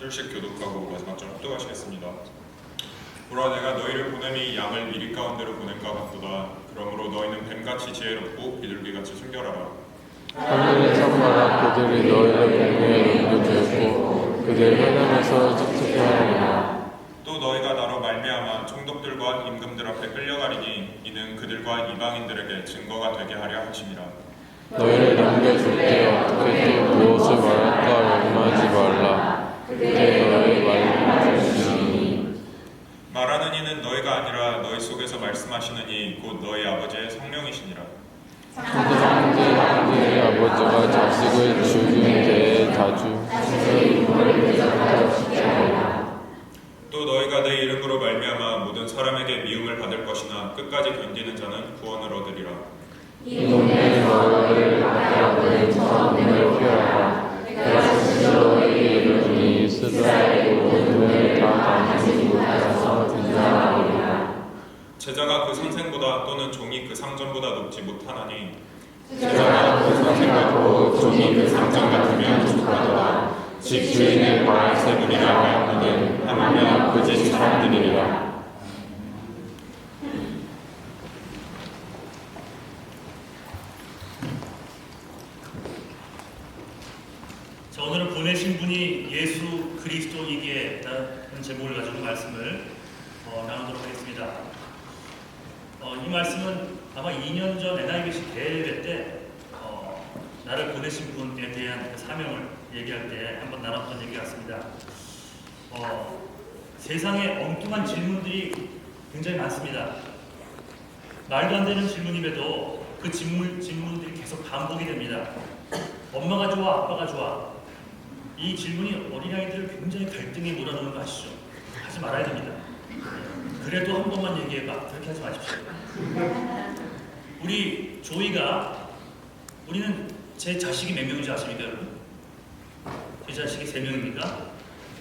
뚫씩 교독하고 마지막 절 합독하시겠습니다. 보라, 내가 너희를 보냄이 양을 미리 가운데로 보낸과 같도다. 그러므로 너희는 뱀같이 지혜롭고 비둘기같이 순결하라. 하늘의 성마라 그들이 너희를 공중에 넘겨주었고 그들 회당에서 찝찝해 하리라. 또 너희가 나로 말미암아 총독들과 임금들 앞에 끌려가리니 이는 그들과 이방인들에게 증거가 되게 하려 하심이라. 너희를 넘겨줄 때 어떻게 또 무엇을 말할까 염려하지 말라. 그때 너희 말씀하시니 말하는 이는 너희가 아니라 너희 속에서 말씀하시는 이 곧 너희 아버지의 성령이시니라. 천사장들 아들의 아버지가 자식을 죽인 때에 자주 또 너희가 내 이름으로 말미암아 모든 사람에게 미움을 받을 것이나 끝까지 견디는 자는 구원을 얻으리라. 이 동네 너희를 바라보는 처음을 피하라. 내가 스스로 너희 이름이 이스라엘 모든 문을 다 다니지 못하여서 등장하리라. 제자가 그 선생보다 또는 종이 그 상전보다 높지 못하나니 제자가 그 선생같고 종이 그 상전 같으면 족하도다. 집 주인을 바알 세물이라 하였거든 하물며 그 집 사람들이리라. 자, 오늘은 보내신 분이 예수 그리스도이기에라는 제목을 가지고 말씀을 나누도록 하겠습니다. 이 말씀은 아마 2년 전 NIBC 대회 때 나를 보내신 분에 대한 그 사명을 얘기할 때 한번 나눴던 얘기 같습니다. 세상에 엉뚱한 질문들이 굉장히 많습니다. 말도 안 되는 질문임에도 그 질문들이 계속 반복이 됩니다. 엄마가 좋아, 아빠가 좋아. 이 질문이 어린아이들을 굉장히 갈등에 몰아넣는 거 아시죠? 하지 말아야 됩니다. 그래도 한 번만 얘기해봐. 그렇게 하지 마십시오. 우리 조이가, 우리는 제 자식이 몇 명인지 아십니까, 여러분? 제 자식이 3명입니까?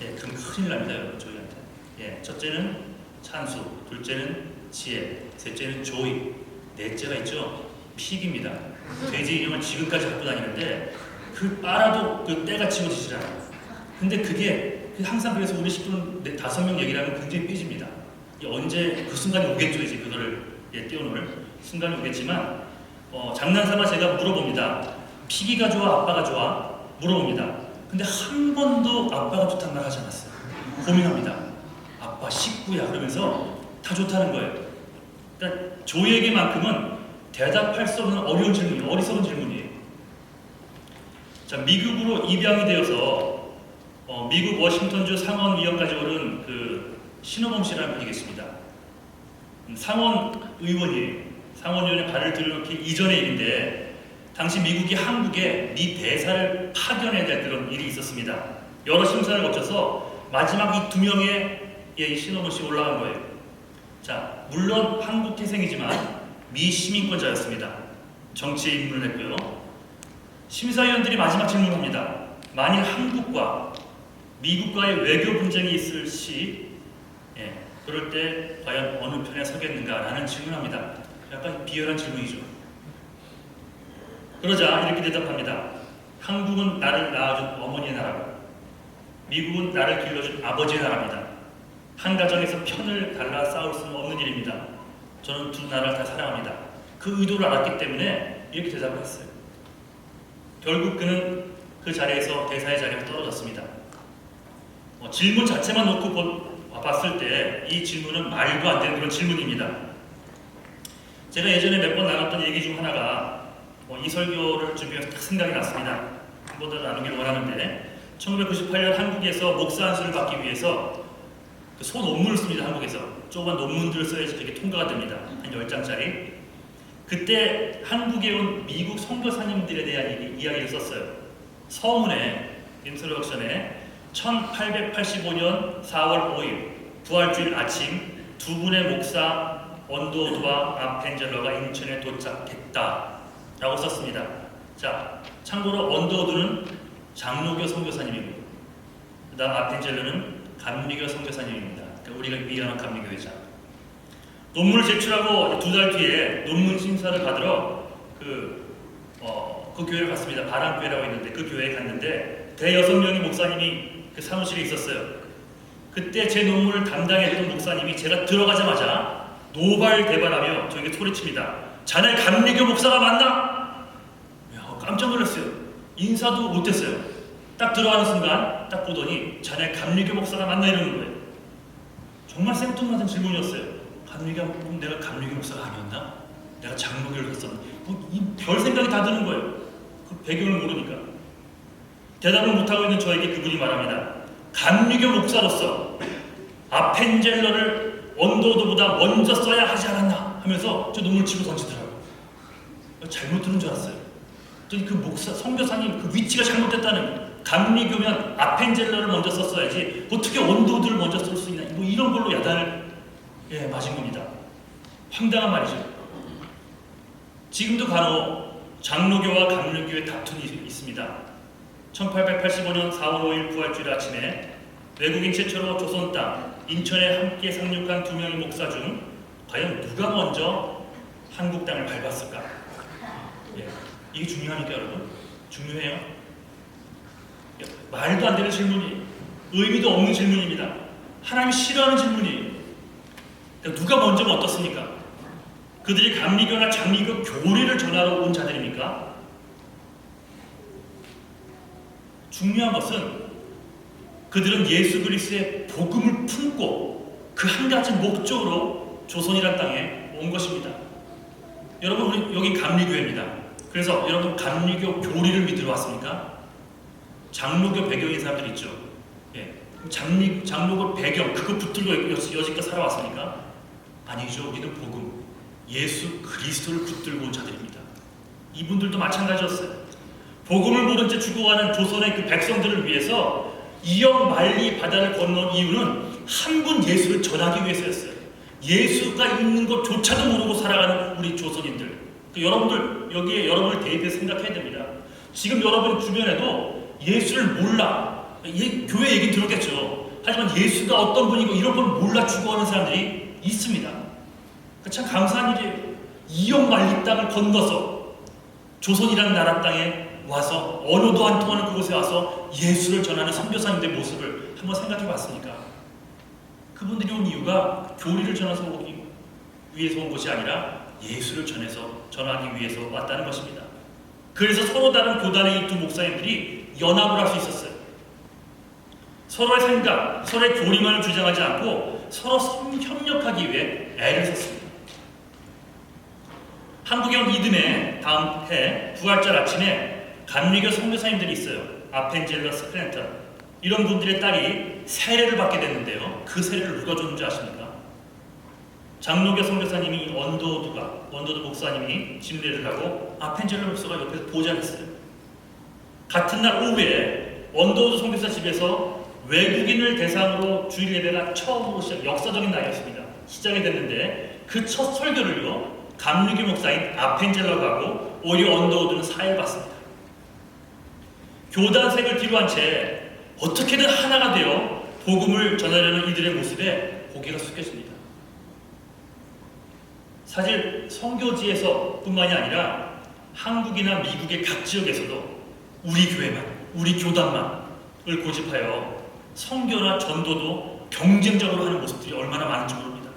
예, 그럼 큰일 납니다, 여러분, 조이한테. 예, 첫째는 찬수, 둘째는 지혜, 셋째는 조이, 넷째가 있죠? 픽입니다. 돼지 인형을 지금까지 갖고 다니는데 그 빨아도 그 때가 치워지질 않아요. 근데 그게 항상 그래서 우리 식구는 5명 얘기를 하면 굉장히 삐집니다. 언제 그 순간이 오겠죠, 이제 그거를 띄워놓을 순간이 오겠지만 장난삼아 제가 물어봅니다. 피기가 좋아, 아빠가 좋아? 물어봅니다. 근데 한 번도 아빠가 좋다는 말 하지 않았어요. 고민합니다. 아빠 식구야 그러면서 다 좋다는 거예요. 그러니까 조이에게만큼은 대답할 수 없는 어려운 질문이에요. 어리석은 질문이에요. 자, 미국으로 입양이 되어서 미국 워싱턴주 상원의원까지 오른 그 신호범 씨라는 분이 계십니다. 상원 의원이에요. 상원의원에 발을 들여놓기 이전의 일인데 당시 미국이 한국에 미 대사를 파견해야 될 그런 일이 있었습니다. 여러 심사를 거쳐서 마지막 이 2명의 신호범 씨 올라간 거예요. 자, 물론 한국 태생이지만 미 시민권자였습니다. 정치에 입문을 했고요. 심사위원들이 마지막 질문을 합니다. 만일 한국과 미국과의 외교 분쟁이 있을 시 그럴 때 과연 어느 편에 서겠는가라는 질문합니다. 약간 비열한 질문이죠. 그러자 이렇게 대답합니다. 한국은 나를 낳아준 어머니의 나라고 미국은 나를 길러준 아버지의 나라입니다. 한 가정에서 편을 갈라 싸울 수는 없는 일입니다. 저는 두 나라를 다 사랑합니다. 그 의도를 알았기 때문에 이렇게 대답을 했어요. 결국 그는 그 자리에서 대사의 자리에 떨어졌습니다. 질문 자체만 놓고 봤을 때 이 질문은 말도 안 되는 그런 질문입니다. 제가 예전에 몇 번 나눴던 얘기 중 하나가 이 설교를 준비해서 딱 생각이 났습니다. 한 번 더 나누길 원하는데 1998년 한국에서 목사 안수를 받기 위해서 그 소논문을 씁니다. 한국에서 조그만 논문들을 써야지 되게 통과가 됩니다. 한 10장짜리. 그때 한국에 온 미국 선교사님들에 대한 이야기를 썼어요. 서문에 인트로덕션에 1885년 4월 5일 부활주일 아침 두 분의 목사 언도우드와 아펜젤러가 인천에 도착했다 라고 썼습니다. 자, 참고로 언도우드는 장로교 선교사님이고 그 다음 아펜젤러는 감리교 선교사님입니다. 그러니까 우리가 위하는 감리교회자. 논문을 제출하고 2달 뒤에 논문 심사를 받으러 그 교회를 갔습니다. 바람교회라고 있는데 그 교회에 갔는데 대 6명의 목사님이 그 사무실에 있었어요. 그때 제 논문을 담당했던 목사님이 제가 들어가자마자 노발대발하며 저에게 소리칩니다. 자네 감리교 목사가 맞나? 야, 깜짝 놀랐어요. 인사도 못했어요. 딱 들어가는 순간 딱 보더니 자네 감리교 목사가 맞나 이러는 거예요. 정말 생뚱맞은 질문이었어요. 내가 감리교 목사가 아니었나? 내가 장로교를 갔었나? 별 생각이 다 드는 거예요. 그 배경을 모르니까. 대답을 못하고 있는 저에게 그분이 말합니다. 감리교 목사로서 아펜젤러를 언더우드보다 먼저 써야 하지 않았나 하면서 저 논문을 치고 던지더라고요. 잘못 들은 줄 알았어요. 그 목사, 선교사님 그 위치가 잘못됐다는 거예요. 감리교면 아펜젤러를 먼저 썼어야지 어떻게 언더우드를 먼저 쓸 수 있나, 뭐 이런 걸로 야단을 맞은 겁니다. 황당한 말이죠. 지금도 간혹 장로교와 감리교의 다툼이 있습니다. 1885년 4월 5일 부활주일 아침에 외국인 최초로 조선 땅 인천에 함께 상륙한 2명의 목사 중 과연 누가 먼저 한국 땅을 밟았을까? 이게 중요하니까 여러분, 중요해요. 말도 안 되는 질문이, 의미도 없는 질문입니다. 하나님이 싫어하는 질문이에요. 그러니까 누가 먼저면 어떻습니까? 그들이 감리교나 장리교 교리를 전하러 온 자들입니까? 중요한 것은 그들은 예수 그리스도의 복음을 품고 그 한 가지 목적으로 조선이란 땅에 온 것입니다. 여러분, 우리 여기 감리교회입니다. 그래서 여러분 감리교 교리를 믿으러 왔습니까? 장로교 배경인 사람들 있죠. 장로교 배경 그거 붙들고 여지껏 살아왔습니까? 아니죠. 우리는 복음, 예수 그리스도를 붙들고 온 자들입니다. 이분들도 마찬가지였어요. 복음을 모른 채 죽어가는 조선의 그 백성들을 위해서 이역만리 바다를 건넌 이유는 한 분 예수를 전하기 위해서였어요. 예수가 있는 것조차도 모르고 살아가는 우리 조선인들. 여러분들 여기에 여러분을 대입해서 생각해야 됩니다. 지금 여러분 주변에도 예수를 몰라. 교회 얘기 들었겠죠. 하지만 예수가 어떤 분이고 이런 걸 몰라 죽어가는 사람들이 있습니다. 참 감사한 일이에요. 이역만리 땅을 건너서 조선이라는 나라 땅에 와서 언어도 안 통하는 그곳에 와서 예수를 전하는 선교사님들의 모습을 한번 생각해 봤습니까? 그분들이 온 이유가 교리를 전해서 오기 위해서 온 것이 아니라 예수를 전하기 위해서 왔다는 것입니다. 그래서 서로 다른 교단의 이 두 목사님들이 연합을 할 수 있었어요. 서로의 생각, 서로의 교리만을 주장하지 않고 서로 협력하기 위해 애를 썼습니다. 한국의 이듬해 다음 해 부활절 아침에 감리교 선교사님들이 있어요. 아펜젤러 스플랜턴. 이런 분들의 딸이 세례를 받게 됐는데요. 그 세례를 누가 줬는지 아십니까? 장로교 선교사님이 원도드 목사님이 진례를 하고 아펜젤러 목사가 옆에서 보좌했어요. 같은 날 오후에 원도드 선교사 집에서 외국인을 대상으로 주일 예배가 처음으로 역사적인 날이었습니다. 시작이 됐는데 그 첫 설교를요 감리교 목사인 아펜젤러가 하고 오히려 언더우드는 사회를 받습니다. 교단색을 뒤로한 채 어떻게든 하나가 되어 복음을 전하려는 이들의 모습에 고개가 숙여집니다. 사실 선교지에서 뿐만이 아니라 한국이나 미국의 각 지역에서도 우리 교회만, 우리 교단만을 고집하여 선교나 전도도 경쟁적으로 하는 모습들이 얼마나 많은지 모릅니다.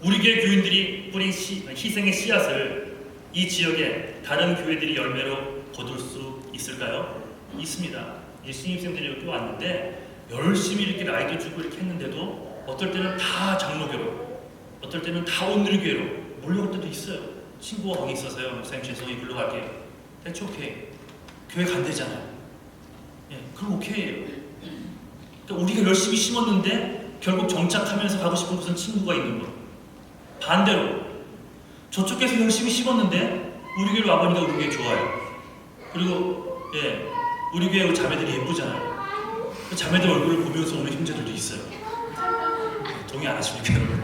우리 교회 교인들이 뿌린 희생의 씨앗을 이 지역의 다른 교회들이 열매로 거둘 수 있을까요? 있습니다. 이제 신입생들이 이렇게 왔는데 열심히 이렇게 라이도 주고 이렇게 했는데도 어떨 때는 다 장로교로, 어떨 때는 다 온누리교회로 몰려올 때도 있어요. 친구가 거기 있어서요. 목사님 죄송해요. 글로 갈게요. That's okay. 교회 간대잖아요. 그럼 오케이예요. 그러니까 우리가 열심히 심었는데 결국 정착하면서 가고 싶은 곳은 친구가 있는 거. 반대로 저쪽에서 열심히 심었는데 우리 교회로 와보니까 우리 교회 좋아요. 그리고 우리 교회 자매들이 예쁘잖아요. 그 자매들 얼굴을 보면서 오는 형제들도 있어요. 동의 안 하십니까 여러분?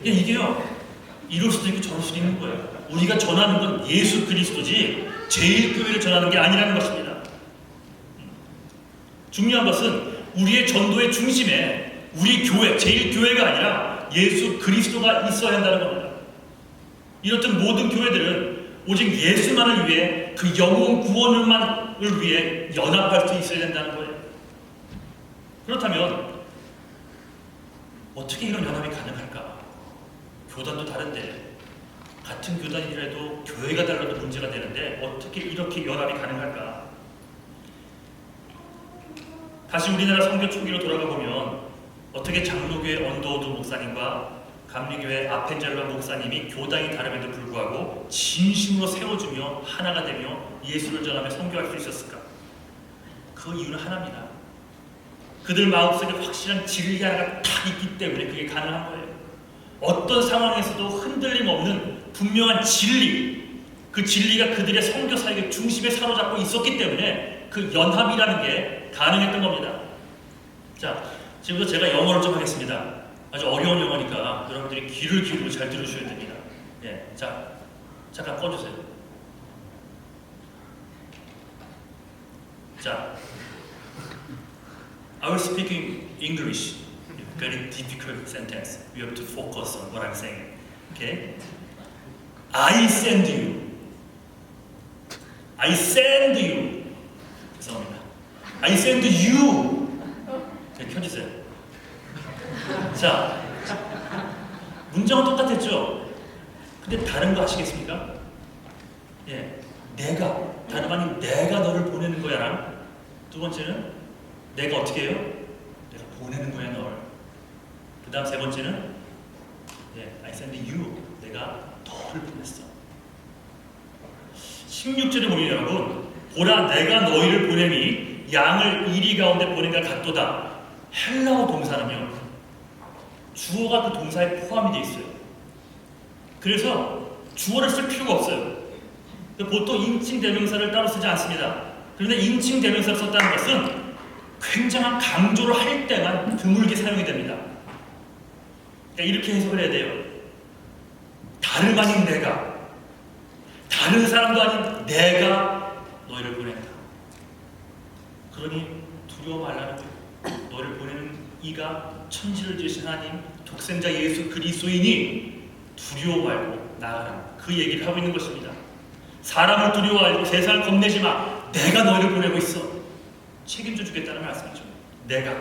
이게요 이럴 수도 있고 저럴 수도 있는 거예요. 우리가 전하는 건 예수 그리스도지 제1교회를 전하는 게 아니라는 것입니다. 중요한 것은 우리의 전도의 중심에 우리 교회, 제1교회가 아니라 예수 그리스도가 있어야 한다는 겁니다. 이렇듯 모든 교회들은 오직 예수만을 위해 그 영혼 구원을만을 위해 연합할 수 있어야 된다는 거예요. 그렇다면 어떻게 이런 연합이 가능할까? 교단도 다른데, 같은 교단이라도 교회가 달라도 문제가 되는데 어떻게 이렇게 연합이 가능할까? 다시 우리나라 선교 초기로 돌아가 보면 어떻게 장로교회 언더우드 목사님과 감리교회 아펜젤러 목사님이 교단이 다름에도 불구하고 진심으로 세워주며 하나가 되며 예수를 전하며 선교할 수 있었을까? 그 이유는 하나입니다. 그들 마음속에 확실한 진리 하나가 딱 있기 때문에 그게 가능한 거예요. 어떤 상황에서도 흔들림 없는 분명한 진리, 그 진리가 그들의 선교 사역의 중심에 사로잡고 있었기 때문에 그 연합이라는 게 가능했던 겁니다. 자, 지금부터 제가 영어를 좀 하겠습니다. 아주 어려운 영어니까 여러분들이 귀를 기울이고 잘 들으셔야 됩니다. 예, 자, 잠깐 꺼주세요. 자, I will speak in English. Very difficult sentence. You have to focus on what I'm saying. Okay? I send you. I send you. 죄송합니다. I send you. 켜주세요. 자, 문장은 똑같았죠? 근데 다른 거 아시겠습니까? 예, 내가, 다름 아닌 내가 너를 보내는 거야. 두 번째는 내가 어떻게 해요? 내가 보내는 거야, 널. 그 다음 세 번째는 I send you. 내가 너를 보냈어. 16절에 보면 여러분, 보라 내가 너희를 보냄이 양을 이리 가운데 보낸 것 같도다. 헬라어 동사는요, 주어가 그 동사에 포함이 되어 있어요. 그래서 주어를 쓸 필요가 없어요. 보통 인칭 대명사를 따로 쓰지 않습니다. 그런데 인칭 대명사를 썼다는 것은 굉장한 강조를 할 때만 드물게 사용이 됩니다. 그러니까 이렇게 해석을 해야 돼요. 다름 아닌 내가, 다른 사람도 아닌 내가 너희를 보낸다. 그러니 두려워 말라는 거예요. 너를 보내는 이가 천지를 지으신 하나님, 독생자 예수 그리스도이니 두려워 말고 나아가라. 그 얘기를 하고 있는 것입니다. 사람을 두려워하고 세상을 겁내지 마. 내가 너희를 보내고 있어. 책임져 주겠다는 말씀이죠. 내가.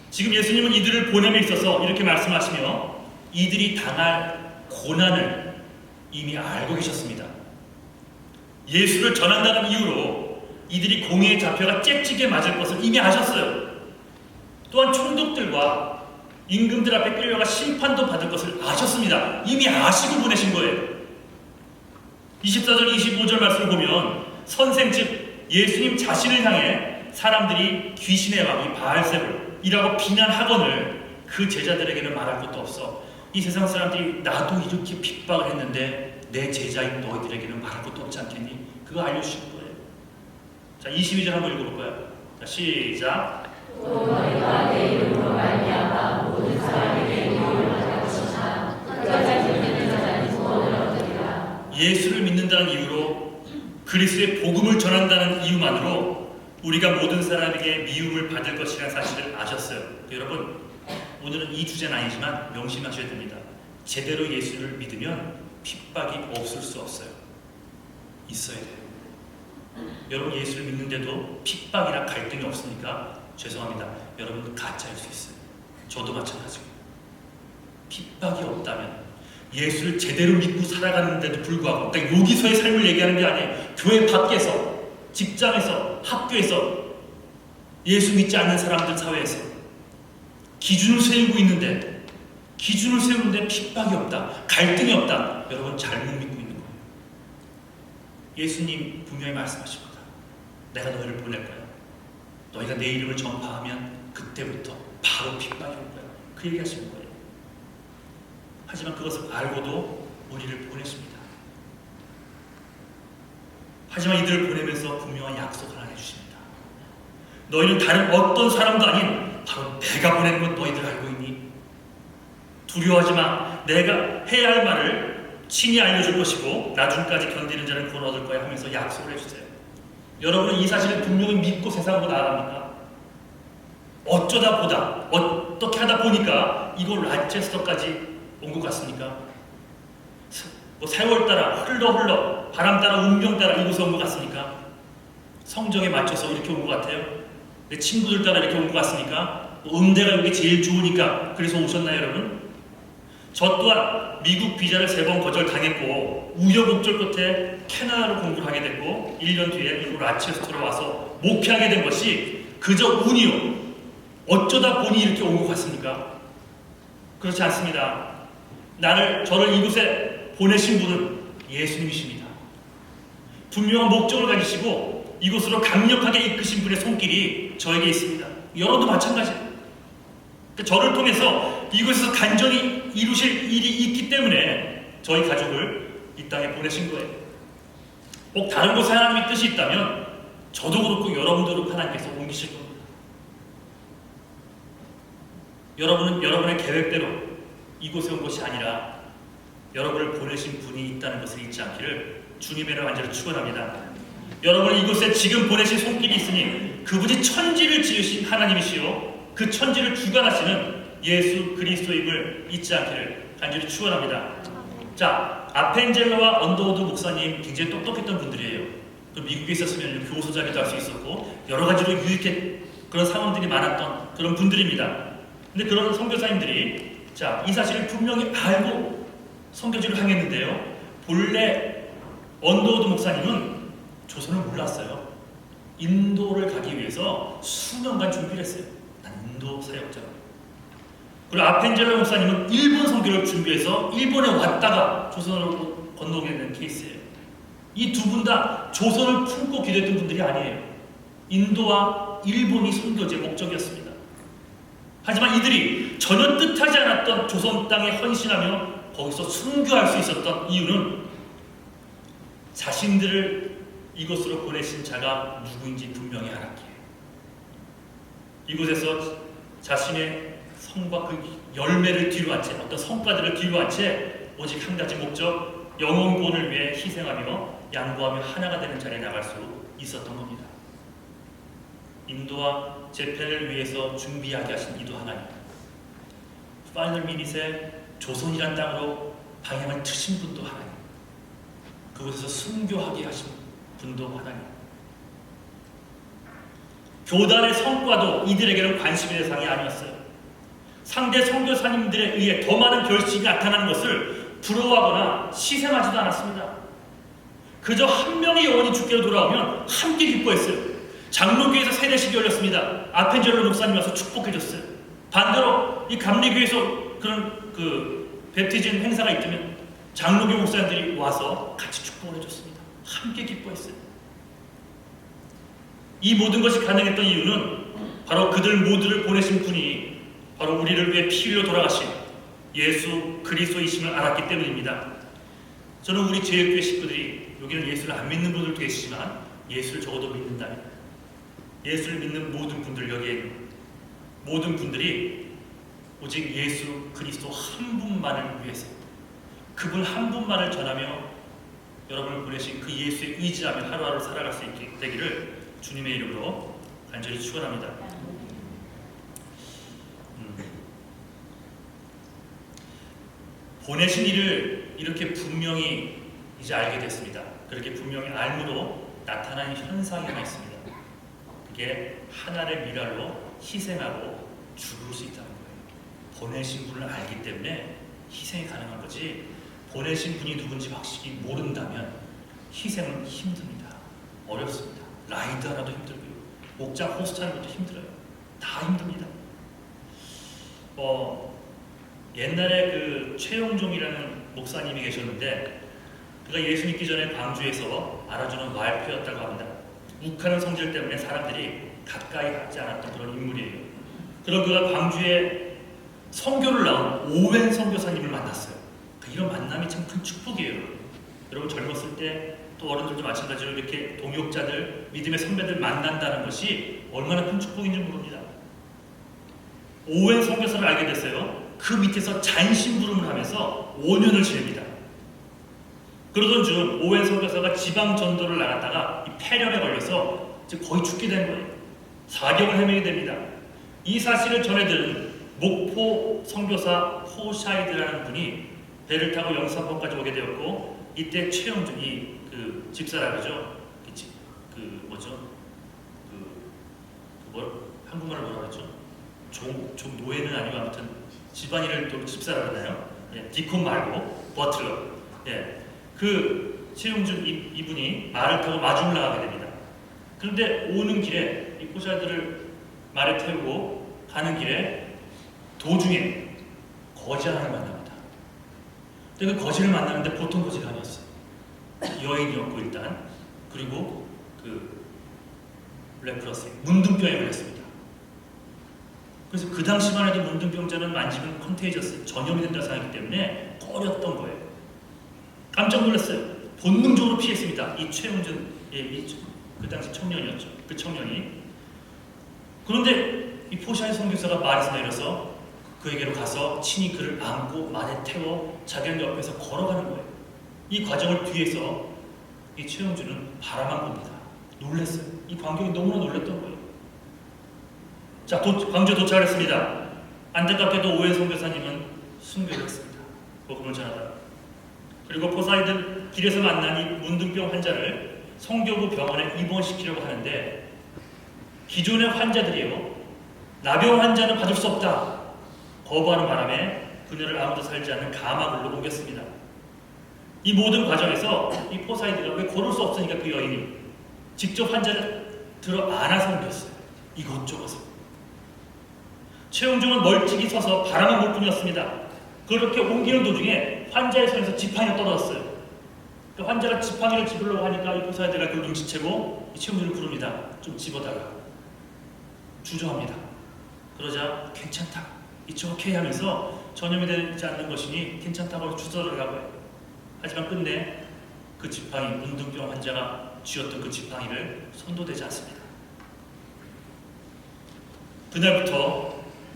지금 예수님은 이들을 보냄에 있어서 이렇게 말씀하시며 이들이 당할 고난을 이미 알고 계셨습니다. 예수를 전한다는 이유로 이들이 공의에 잡혀가 째찌게 맞을 것을 이미 아셨어요. 또한 총독들과 임금들 앞에 끌려가 심판도 받을 것을 아셨습니다. 이미 아시고 보내신 거예요. 24절 25절 말씀을 보면 선생 즉 예수님 자신을 향해 사람들이 귀신의 왕이 바알세불이라고 비난하거늘 그 제자들에게는 말할 것도 없어. 이 세상 사람들이 나도 이렇게 핍박을 했는데 내 제자인 너희들에게는 말할 것도 없지 않겠니? 그거 알려주시는 거예요. 자, 22절 한번 읽어볼까요? 자, 시작. 또 너희가 내 이름으로 말미암아 모든 사람에게 미움을 받을 것이나 끝까지 믿는 자는 구원을 얻으리라. 예수를 믿는다는 이유로, 그리스도의 복음을 전한다는 이유만으로 우리가 모든 사람에게 미움을 받을 것이라는 사실을 아셨어요. 여러분, 오늘은 이 주제는 아니지만 명심하셔야 됩니다. 제대로 예수를 믿으면 핍박이 없을 수 없어요. 있어야 돼요. 여러분 예수를 믿는데도 핍박이나 갈등이 없으니까 죄송합니다. 여러분 가짜일 수 있어요. 저도 마찬가지고. 핍박이 없다면 예수를 제대로 믿고 살아가는데도 불구하고, 그러니까 여기서의 삶을 얘기하는 게 아니에요. 교회 밖에서, 직장에서, 학교에서, 예수 믿지 않는 사람들 사회에서 기준을 세우고 있는데, 기준을 세우는데 핍박이 없다, 갈등이 없다. 여러분 잘못 믿고 있는 거예요. 예수님 분명히 말씀하신 거다. 내가 너희를 보낼 거야. 너희가 내 이름을 전파하면 그때부터 바로 핍박이 올 거야. 그 얘기 하시는 거예요. 하지만 그것을 알고도 우리를 보내십니다. 하지만 이들을 보내면서 분명한 약속 하나 해주십니다. 너희는 다른 어떤 사람도 아닌 바로 내가 보내는 건 너희들 알고 있니? 두려워하지 마. 내가 해야 할 말을 친히 알려줄 것이고 나중까지 견디는 자는 구원 얻을 거야 하면서 약속을 해주세요. 여러분은 이 사실을 분명히 믿고 세상으로 나아갑니까? 어쩌다 보다, 어떻게 하다 보니까 이걸 라체스터까지 온 것 같습니까? 뭐 세월 따라 흘러 바람 따라 운명 따라 이곳에 온 것 같습니까? 성적에 맞춰서 이렇게 온 것 같아요? 내 친구들 따라 이렇게 온 것 같습니까? 음대가 여기 제일 좋으니까 그래서 오셨나요, 여러분? 저 또한 미국 비자를 3번 거절당했고 우여곡절 끝에 캐나다로 공부를 하게 됐고 1년 뒤에 미국 라체스터로 와서 목회하게 된 것이 그저 운이요. 어쩌다 보니 이렇게 온 것 같습니까? 그렇지 않습니다. 저를 이곳에 보내신 분은 예수님이십니다. 분명한 목적을 가지시고 이곳으로 강력하게 이끄신 분의 손길이 저에게 있습니다. 여러분도 마찬가지예요. 저를 통해서 이곳에서 간절히 이루실 일이 있기 때문에 저희 가족을 이 땅에 보내신 거예요. 꼭 다른 곳에 하나님의 뜻이 있다면 저도 그렇고 여러분도 그렇고 하나님께서 옮기실 겁니다. 여러분은 여러분의 계획대로 이곳에 온 것이 아니라 여러분을 보내신 분이 있다는 것을 잊지 않기를 주님의 이름으로 간절히 축원합니다. 여러분을 이곳에 지금 보내신 손길이 있으니 그분이 천지를 지으신 하나님이시요 그 천지를 주관하시는 예수 그리스도임을 잊지 않기를 간절히 축원합니다. 자, 아펜젤러와 언더우드 목사님 굉장히 똑똑했던 분들이에요. 또 미국에 있었으면 교수 자리도 할 수 있었고 여러 가지로 유익한 그런 상황들이 많았던 그런 분들입니다. 근데 그런 선교사님들이 이 사실을 분명히 알고 선교지를 향했는데요. 본래 언더우드 목사님은 조선을 몰랐어요. 인도를 가기 위해서 수년간 준비를 했어요. 인도 사역자로. 그리고 아펜젤러 목사님은 일본 선교를 준비해서 일본에 왔다가 조선으로 건너오게 된 케이스예요. 이 두 분 다 조선을 품고 기도했던 분들이 아니에요. 인도와 일본이 선교지의 목적이었습니다. 하지만 이들이 전혀 뜻하지 않았던 조선 땅에 헌신하며 거기서 순교할 수 있었던 이유는 자신들을 이곳으로 보내신 자가 누구인지 분명히 알았기에 이곳에서 자신의 성과 그 열매를 뒤로한 채 어떤 성과들을 뒤로한 채 오직 한 가지 목적 영혼구원을 위해 희생하며 양보하며 하나가 되는 자리에 나갈 수 있었던 겁니다. 인도와 재팬을 위해서 준비하게 하신 이도 하나님, 파이널 미닛에 조선이란 땅으로 방향을 트신 분도 하나님, 그곳에서 순교하게 하신 분도 하나님, 교단의 성과도 이들에게는 관심의 대상이 아니었어요. 상대 선교사님들에 의해 더 많은 결실이 나타나는 것을 부러워하거나 시샘하지도 않았습니다. 그저 한 명의 영혼이 주께로 돌아오면 함께 기뻐했어요. 장로교에서 세례식이 열렸습니다. 아펜젤러 목사님 와서 축복해줬어요. 반대로 이 감리교에서 그런 베프티즘 행사가 있다면 장로교 목사님들이 와서 같이 축복을 해줬습니다. 함께 기뻐했어요. 이 모든 것이 가능했던 이유는 바로 그들 모두를 보내신 분이 바로 우리를 위해 피 흘려 돌아가신 예수 그리스도이심을 알았기 때문입니다. 저는 우리 제일교회 식구들이 여기는 예수를 안 믿는 분들도 계시지만 예수를 적어도 믿는다면 예수를 믿는 모든 분들, 여기에 있는 모든 분들이 오직 예수 그리스도 한 분만을 위해서 그분 한 분만을 전하며 여러분을 보내신 그 예수에 의지하며 하루하루 살아갈 수 있게 되기를 주님의 이름으로 간절히 축원합니다. 보내신 이를 이렇게 분명히 이제 알게 됐습니다. 그렇게 분명히 알므로 나타나는 현상이 하나 있습니다. 그게 하나의 미랄로 희생하고 죽을 수 있다는 거예요. 보내신 분을 알기 때문에 희생이 가능한 거지, 보내신 분이 누군지 확실히 모른다면 희생은 힘듭니다. 어렵습니다. 라이드 하나도 힘들고요. 목장 호스트 하는 것도 힘들어요. 다 힘듭니다. 옛날에 그 최용종이라는 목사님이 계셨는데 그가 예수 믿기 전에 광주에서 알아주는 와이프였다고 합니다. 욱하는 성질 때문에 사람들이 가까이 하지 않았던 그런 인물이에요. 그런 그가 광주에 선교를 나온 오웬 선교사님을 만났어요. 이런 만남이 참 큰 축복이에요. 여러분 젊었을 때 또 어른들도 마찬가지로 이렇게 동역자들, 믿음의 선배들 만난다는 것이 얼마나 큰 축복인지 모릅니다. 오웬 선교사를 알게 됐어요. 그 밑에서 잔심부름을 하면서 5년을 지냅니다. 그러던 중 오웬 선교사가 지방 전도를 나갔다가 이 폐렴에 걸려서 이제 거의 죽게 된 거예요. 사경을 헤매게 됩니다. 이 사실을 전해들은 목포 선교사 호샤이드라는 분이 배를 타고 영산포까지 오게 되었고, 이때 최영준이 그 집사라고죠. 한국말로 뭐라 그러죠? 종 노예는 아니고 아무튼 집안일을 또 집사라 그러나요? 예, 디콘 말고 버틀러. 예, 그 최용준 이분이 말을 타고 마중을 나가게 됩니다. 그런데 오는 길에 이 포샤이드를 말에 태우고 가는 길에 도중에 거지 하나를 만납니다. 근데 그 거지를 만나는데 보통 거지가 아니었어요. 여인이었고 일단 그리고 그 레프러시 문둥병에 걸렸습니다. 그래서 그 당시만 해도 문둥병자는 만지면 컨테이저스 전염이 된다 생각하기 때문에 꺼렸던 거예요. 깜짝 놀랐어요. 본능적으로 피했습니다. 이 최용준 그 당시 청년이었죠. 그 청년이. 그런데 이 포샤이 선교사가 말에서 내려서 그에게로 가서 친히 그를 안고 말에 태워 자기는 옆에서 걸어가는 거예요. 이 과정을 뒤에서 이 최용준은 바라만 봅니다. 놀랐어요. 이 광경이 너무나 놀랐던 거예요. 자, 광주에 도착했습니다. 안타깝게도 오해 선교사님은 순교를 했습니다. 복음을 전하다. 그리고 포사이드 길에서 만난 이 문둥병 환자를 성교부 병원에 입원시키려고 하는데 기존의 환자들이요, 나병 환자는 받을 수 없다 거부하는 바람에 그녀를 아무도 살지 않는 가마굴로 옮겼습니다. 이 모든 과정에서 이 포사이드가 왜 걸을 수 없으니까 그 여인이 직접 환자를 들어 안아서 옮겼어요. 이것저것을. 최용준은 멀찍이 서서 바라만 볼 뿐이었습니다. 그렇게 옮기는 도중에 환자의 손에서 지팡이가 떨어졌어요. 그 환자가 지팡이를 집으려고 하니까 이 포사이드가 그걸 눈치채고 이 최용준을 부릅니다. 좀 집어달라. 주저합니다. 그러자 괜찮다. It's okay 하면서 전염이 되지 않는 것이니 괜찮다고 주저달라고 해요. 하지만 끝내 그 지팡이, 문둥병 환자가 쥐었던 그 지팡이를 손도 대지 않습니다.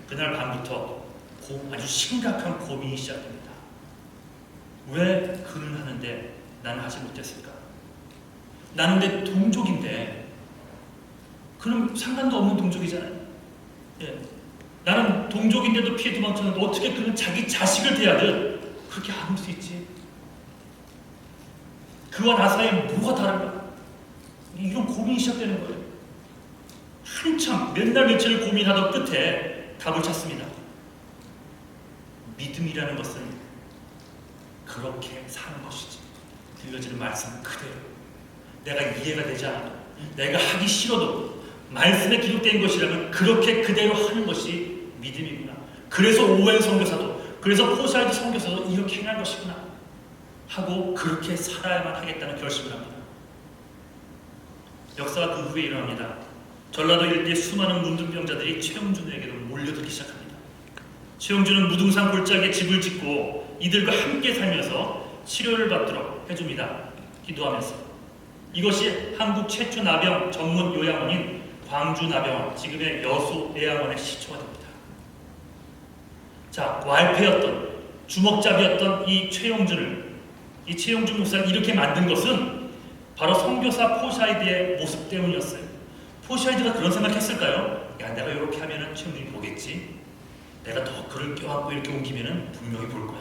그날 밤부터 아주 심각한 고민이 시작됩니다. 왜 그는 하는데 나는 하지 못했을까? 나는 내 동족인데, 그럼 상관도 없는 동족이잖아요. 예. 나는 동족인데도 피해 도망쳤는데 어떻게 그는 자기 자식을 대하듯 그렇게 안을 수 있지? 그와 나 사이에 뭐가 다른가? 이런 고민이 시작되는 거예요. 한참 몇 날 며칠을 고민하던 끝에 답을 찾습니다. 믿음이라는 것은 그렇게 사는 것이지. 들려지는 말씀 그대로 내가 이해가 되지 않아도, 내가 하기 싫어도 말씀에 기록된 것이라면 그렇게 그대로 하는 것이 믿음이구나. 그래서 오웬 선교사도, 그래서 포사이드 선교사도 이렇게 행할 것이구나 하고 그렇게 살아야만 하겠다는 결심을 합니다. 역사가 그 후에 일어납니다. 전라도 일대의 수많은 문둥병자들이 최용준에게로 몰려들기 시작합니다. 최용준은 무등산 골짜기에 집을 짓고 이들과 함께 살면서 치료를 받도록 해줍니다. 기도하면서. 이것이 한국 최초 나병 전문 요양원인 광주나병원, 지금의 여수 애양원의 시초가 됩니다. 자, 왈패였던, 주먹잡이였던 이 최용준 목사를 이렇게 만든 것은 바로 선교사 포샤이드의 모습 때문이었어요. 포샤이드가 그런 생각했을까요? 야, 내가 이렇게 하면은 최용준이 보겠지. 내가 더 그를 껴안고 이렇게 옮기면은 분명히 볼 거야.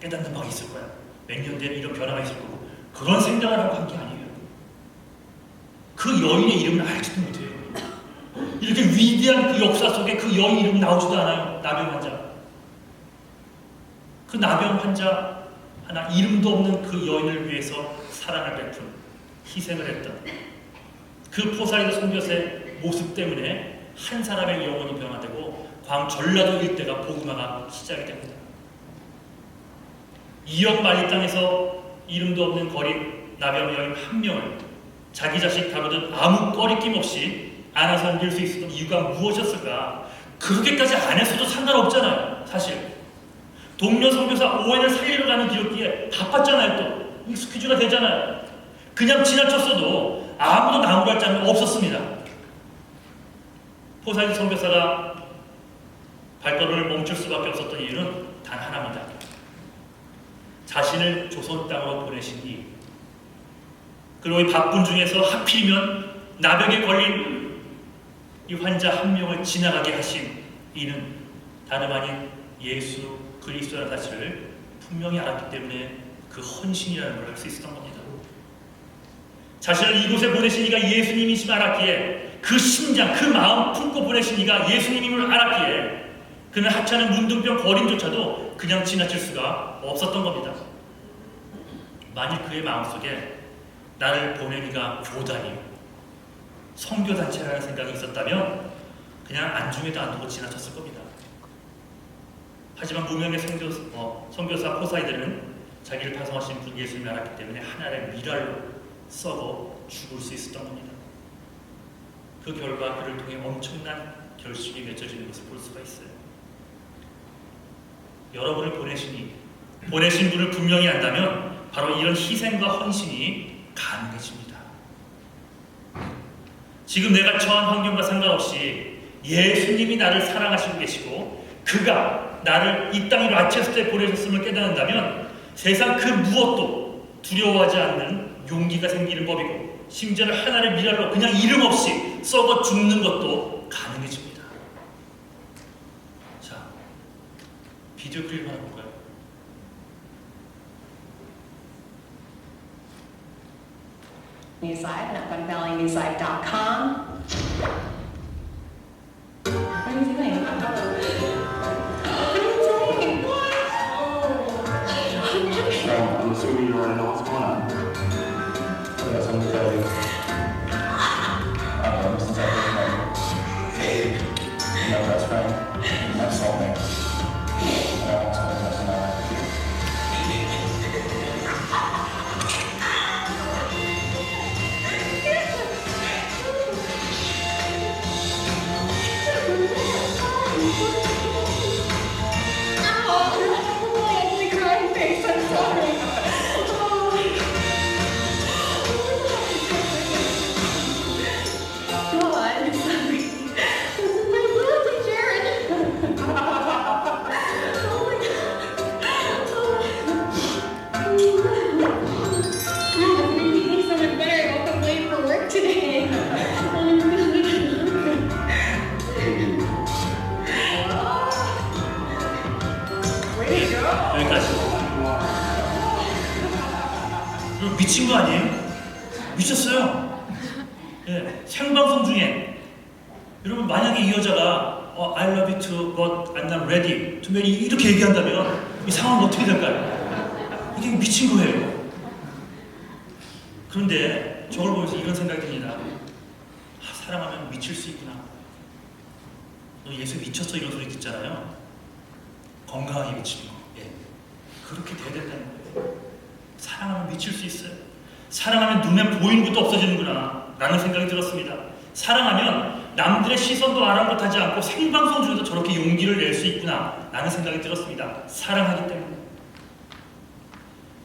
깨닫는 바가 있을 거야. 몇 년 뒤에 이런 변화가 있을 거고. 그런 생각을 하고 한 게 아니에요. 그 여인의 이름을 알지도 못해요. 이렇게 위대한 그 역사 속에 그 여인 이름이 나오지도 않아요. 나병 환자. 그 나병 환자 하나, 이름도 없는 그 여인을 위해서 사랑을 베푼, 희생을 했던 그 포사이드 선교사의 모습 때문에 한 사람의 영혼이 변화되고 전라도 일대가 복음화가 시작이 됩니다. 2억 마일 땅에서 이름도 없는 거린 나병 여인 한 명을 자기 자식 다루듯 아무 꺼리낌 없이 안아서 옮길 수 있었던 이유가 무엇이었을까? 그렇게까지 안 했어도 상관없잖아요. 사실 동료 선교사 오웬을 살리러 가는 길었기에 바빴잖아요. 또 익스큐즈가 되잖아요. 그냥 지나쳤어도 아무도 나무랄 자는 없었습니다. 포사이드 선교사가 발걸음을 멈출 수밖에 없었던 이유는 단 하나입니다. 자신을 조선 땅으로 보내신 이, 그리고 이 바쁜 중에서 하필이면 나병에 걸린 이 환자 한 명을 지나가게 하신 이는 다름 아닌 예수 그리스도라는 사실을 분명히 알았기 때문에 그 헌신이라는 걸 할 수 있었던 겁니다. 자신을 이곳에 보내신 이가 예수님이심을 알았기에 그 심장, 그 마음 품고 보내신 이가 예수님임을 알았기에 그는 하찮은 문둥병 거림조차도 그냥 지나칠 수가 없었던 겁니다. 만일 그의 마음속에 나를 보낸 이가 교단이요, 선교단체라는 생각이 있었다면 그냥 안중에도 안 두고 지나쳤을 겁니다. 하지만 무명의 선교사 포사이들은 자기를 파송하신 분 예수님을 알았기 때문에 하나의 미랄로 썩어 죽을 수 있었던 겁니다. 그 결과 그를 통해 엄청난 결실이 맺어지는 것을 볼 수가 있어요. 여러분을 보내신 분을 분명히 안다면 바로 이런 희생과 헌신이 가능해집니다. 지금 내가 처한 환경과 상관없이 예수님이 나를 사랑하시고 계시고 그가 나를 이 땅에 라체스 때 보내셨음을 깨닫는다면 세상 그 무엇도 두려워하지 않는 용기가 생기는 법이고 심지어는 하나의 미랄로 그냥 이름 없이 썩어 죽는 것도 가능해집니다. 자, 비디오 클립 하나 볼까요? Newslive, NetFunValleyNewslive.com. What are you doing? What are you doing? I'm assuming you already know what's going on. Yes, I'm gonna tell you. Since I was my best friend, my soulmate, and I want something the rest of my life with you. 여기까지. 미친 거 아니에요? 미쳤어요. 예, 생방송 중에 여러분 만약에 이 여자가 I love you too, but I'm not ready to marry 이렇게 얘기한다면 이 상황은 어떻게 될까요? 이게 미친 거예요. 그런데 저걸 보면서 이런 생각이 듭니다. 사랑하면 미칠 수 있구나. 너 예수 미쳤어 이런 소리 듣잖아요. 건강하게 미치는 거. 예. 그렇게 돼야 된다는 거예요. 사랑하면 미칠 수 있어요. 사랑하면 눈에 보이는 것도 없어지는구나 라는 생각이 들었습니다. 사랑하면 남들의 시선도 아랑곳하지 않고 생방송 중에도 저렇게 용기를 낼 수 있구나 라는 생각이 들었습니다. 사랑하기 때문에.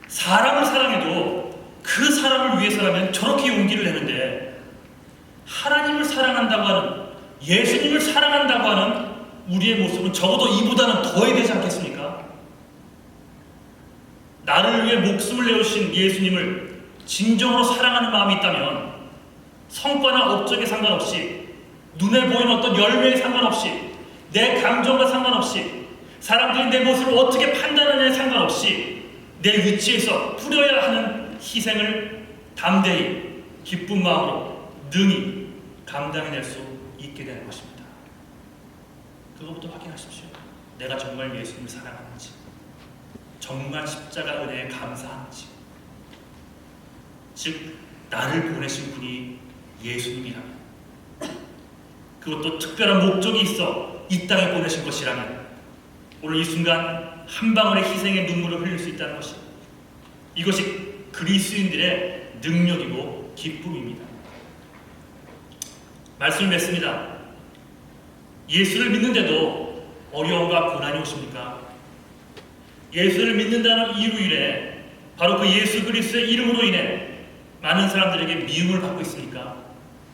사람을 사랑해도 그 사람을 위해서라면 저렇게 용기를 내는데 하나님을 사랑한다고 하는, 예수님을 사랑한다고 하는 우리의 모습은 적어도 이보다는 더해야 되지 않겠습니까? 나를 위해 목숨을 내오신 예수님을 진정으로 사랑하는 마음이 있다면 성과나 업적에 상관없이, 눈에 보이는 어떤 열매에 상관없이, 내 감정과 상관없이, 사람들이 내 모습을 어떻게 판단하느냐에 상관없이 내 위치에서 뿌려야 하는 희생을 담대히 기쁜 마음으로 능히 감당해낼 수 있게 되는 것입니다. 그것부터 확인하십시오. 내가 정말 예수님을 사랑하는지, 정말 십자가 은혜에 감사하는지, 즉 나를 보내신 분이 예수님이라면, 그것도 특별한 목적이 있어 이 땅에 보내신 것이라면 오늘 이 순간 한 방울의 희생의 눈물을 흘릴 수 있다는 것이, 이것이 그리스도인들의 능력이고 기쁨입니다. 말씀을 맺습니다. 예수를 믿는데도 어려움과 고난이 오십니까? 예수를 믿는다는 이유로 인해, 바로 그 예수 그리스도의 이름으로 인해 많은 사람들에게 미움을 받고 있습니까?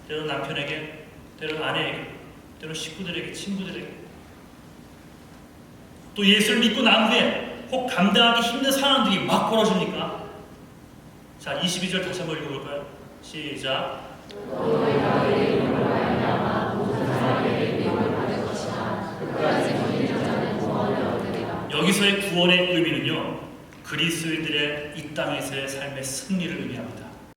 때로는 남편에게, 때로는 아내에게, 때로는 식구들에게, 친구들에게. 또 예수를 믿고 난 후에 혹 감당하기 힘든 상황들이 막 벌어집니까? 자, 22절 다시 한번 읽어볼까요? 시작. 여기서의 구원의 의미는요, 그리스도인들의 이 땅에서의 삶의 승리를 의미합니다.